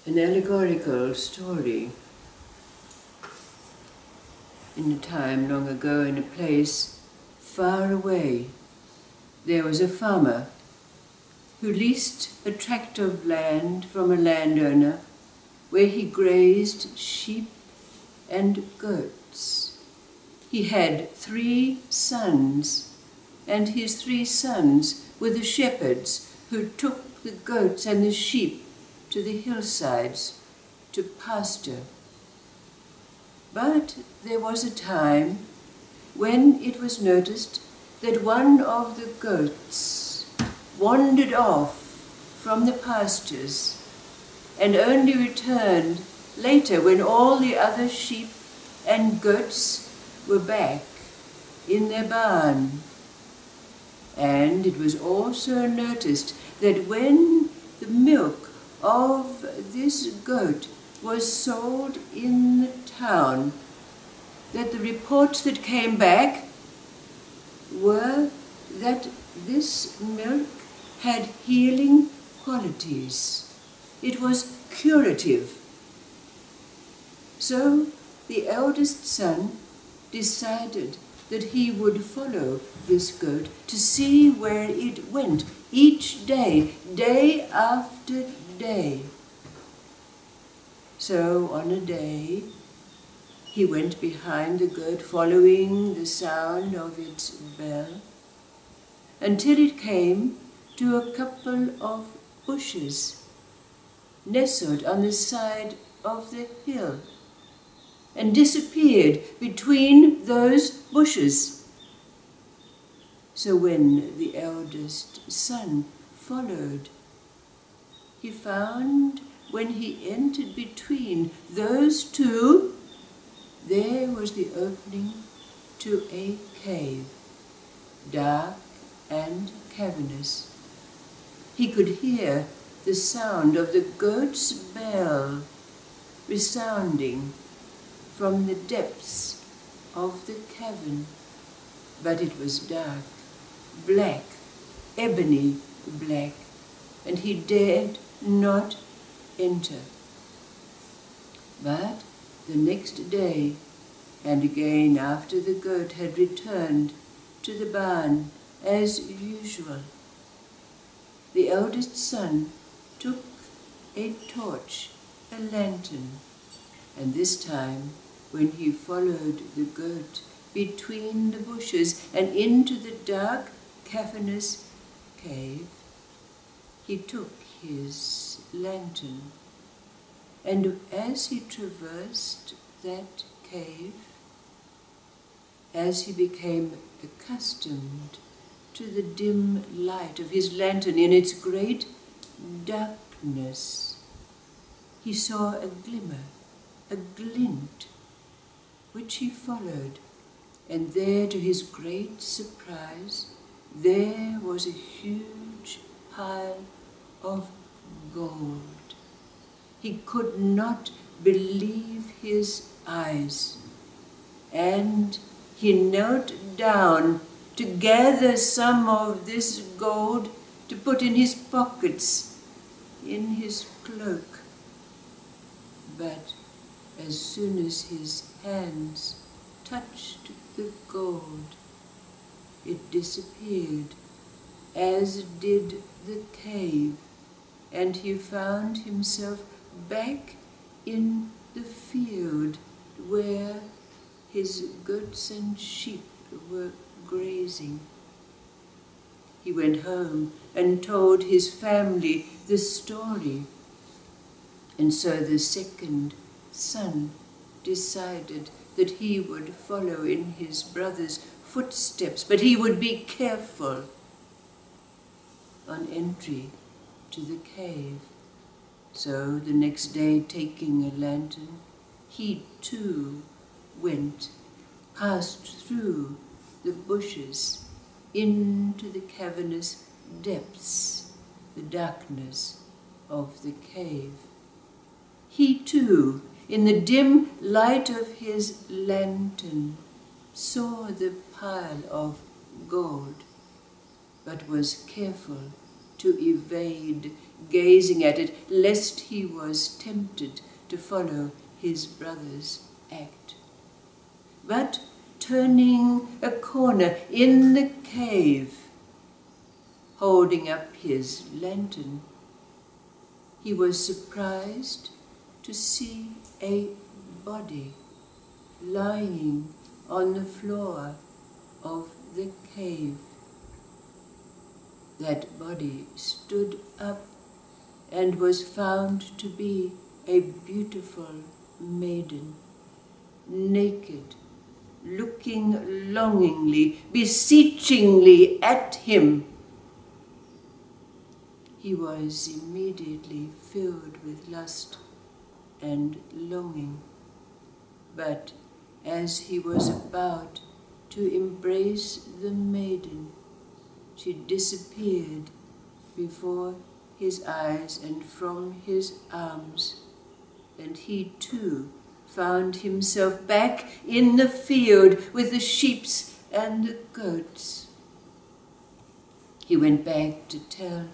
an allegorical story. In a time long ago, in a place far away, there was a farmer who leased a tract of land from a landowner where he grazed sheep and goats. He had 3 sons, and his 3 sons were the shepherds who took the goats and the sheep to the hillsides to pasture. But there was a time when it was noticed that one of the goats wandered off from the pastures and only returned later when all the other sheep and goats were back in their barn. And it was also noticed that when the milk of this goat was sold in the town, that the reports that came back were that this milk had healing qualities. It was curative. So the eldest son decided that he would follow this goat to see where it went each day, day after day. So on a day, he went behind the goat, following the sound of its bell, until it came to a couple of bushes nestled on the side of the hill, and disappeared between those bushes. So when the eldest son followed, he found when he entered between those 2, there was the opening to a cave, dark and cavernous. He could hear the sound of the goat's bell resounding from the depths of the cavern, but it was dark, black, ebony black, and he dared not enter. But the next day, and again after the goat had returned to the barn as usual, the eldest son took a torch, a lantern, and this time, when he followed the goat between the bushes and into the dark, cavernous cave, he took his lantern, and as he traversed that cave, as he became accustomed to the dim light of his lantern in its great darkness, he saw a glimmer, a glint, which he followed, and there, to his great surprise, there was a huge pile of gold. He could not believe his eyes, and he knelt down to gather some of this gold to put in his pockets, in his cloak. But as soon as his hands touched the gold, it disappeared, as did the cave, and he found himself back in the field where his goats and sheep were grazing. He went home and told his family the story, and so the second son decided that he would follow in his brother's footsteps, but he would be careful on entry to the cave. So the next day, taking a lantern, he too went, passed through the bushes into the cavernous depths, the darkness of the cave. He too, in the dim light of his lantern, saw the pile of gold, but was careful to evade gazing at it, lest he was tempted to follow his brother's act. But turning a corner in the cave, holding up his lantern, he was surprised to see a body lying on the floor of the cave. That body stood up and was found to be a beautiful maiden, naked, looking longingly, beseechingly at him. He was immediately filled with lust and longing, but as he was about to embrace the maiden, she disappeared before his eyes and from his arms, and he too found himself back in the field with the sheep and the goats. He went back to tell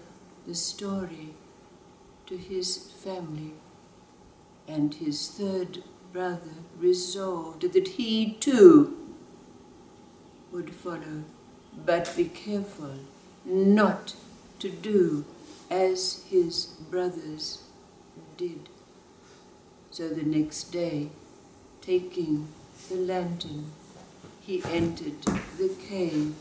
the story to his family, and his third brother resolved that he too would follow, but be careful not to do as his brothers did. So the next day, taking the lantern, he entered the cave.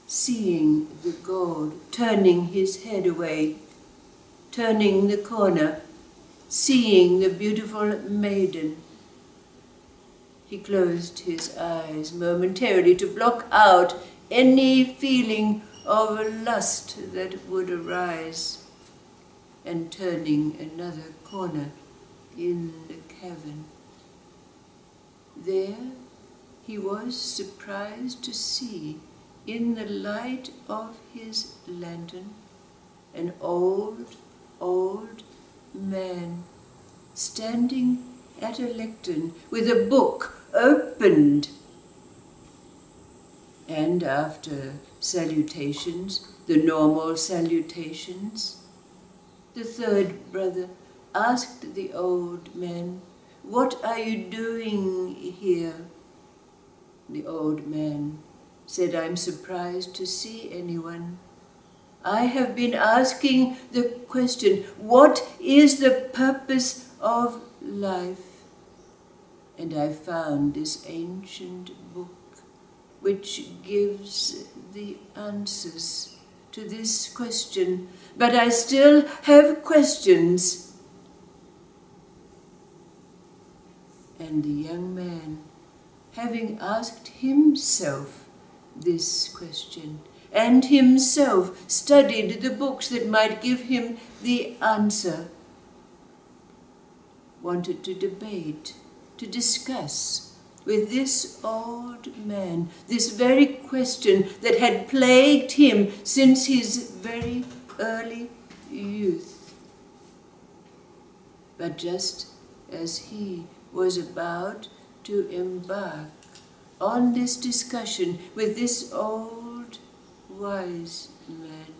Seeing the gold, turning his head away, turning the corner, seeing the beautiful maiden, he closed his eyes momentarily to block out any feeling of lust that would arise, and turning another corner in the cavern. There he was surprised to see, in the light of his lantern, an old man standing at a lectern with a book opened. And after salutations, the normal salutations, the third brother asked the old man, "What are you doing here?" The old man said, "I'm surprised to see anyone. I have been asking the question, what is the purpose of life? And I found this ancient book which gives the answers to this question, but I still have questions." And the young man, having asked himself this question, and himself studied the books that might give him the answer, wanted to debate, to discuss with this old man this very question that had plagued him since his very early youth. But just as he was about to embark on this discussion with this old wise man,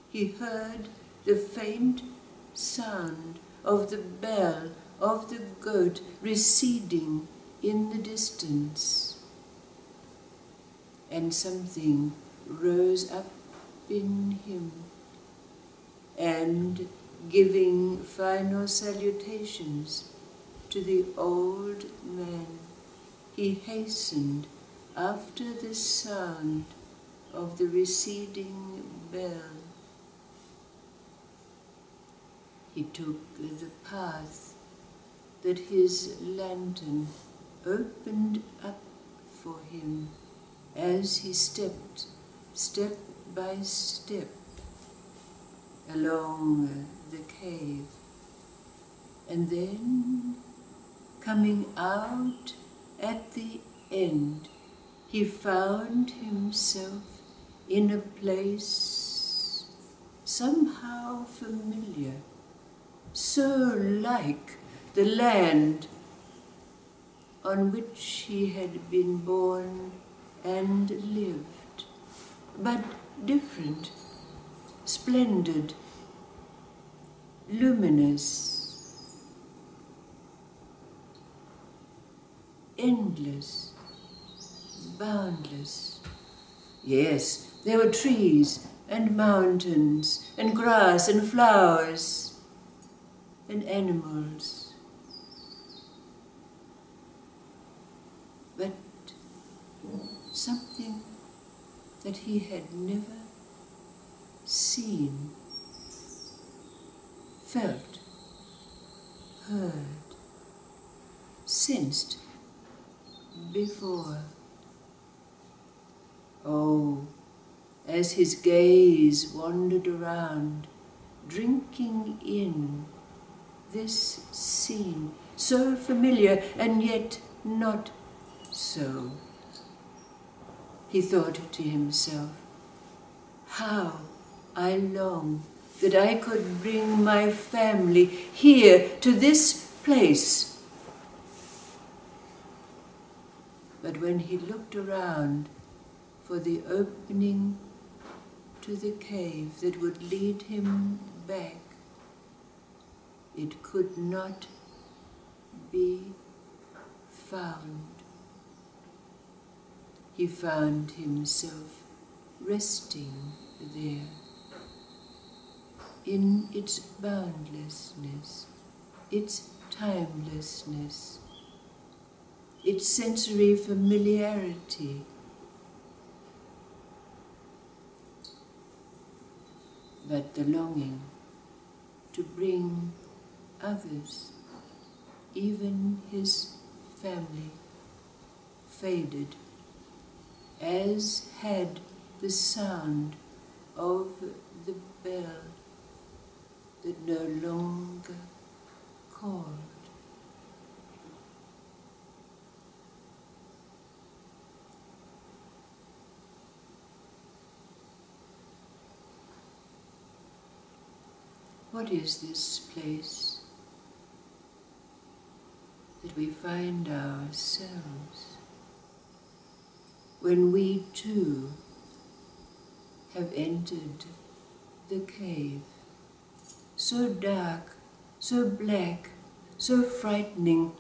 he heard the faint sound of the bell of the goat receding in the distance, and something rose up in him, and giving final salutations to the old man, he hastened after the sound of the receding bell. He took the path that his lantern opened up for him as he stepped, step by step, along the cave. And then, coming out at the end, he found himself in a place somehow familiar, so like the land on which he had been born and lived, but different, splendid, luminous, endless, boundless. Yes, there were trees and mountains and grass and flowers and animals. But something that he had never seen, felt, heard, sensed before. Oh, as his gaze wandered around, drinking in this scene, so familiar and yet not so, he thought to himself, how I long that I could bring my family here to this place. But when he looked around for the opening to the cave that would lead him back, it could not be found. He found himself resting there in its boundlessness, its timelessness, its sensory familiarity. But the longing to bring others, even his family, faded, as had the sound of the bell that no longer called. What is this place that we find ourselves when we too have entered the cave, so dark, so black, so frightening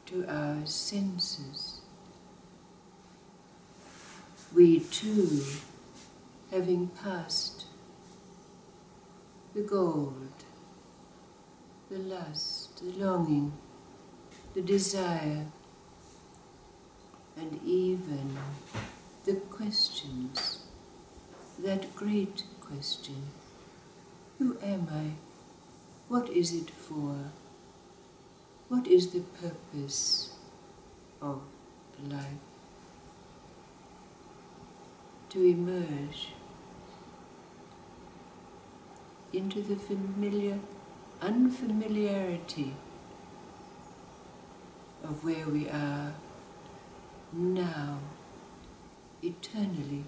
to our senses? We too, having passed the gold, the lust, the longing, the desire, and even the questions, that great question, who am I? What is it for? What is the purpose of life? To emerge into the familiar unfamiliarity of where we are now, eternally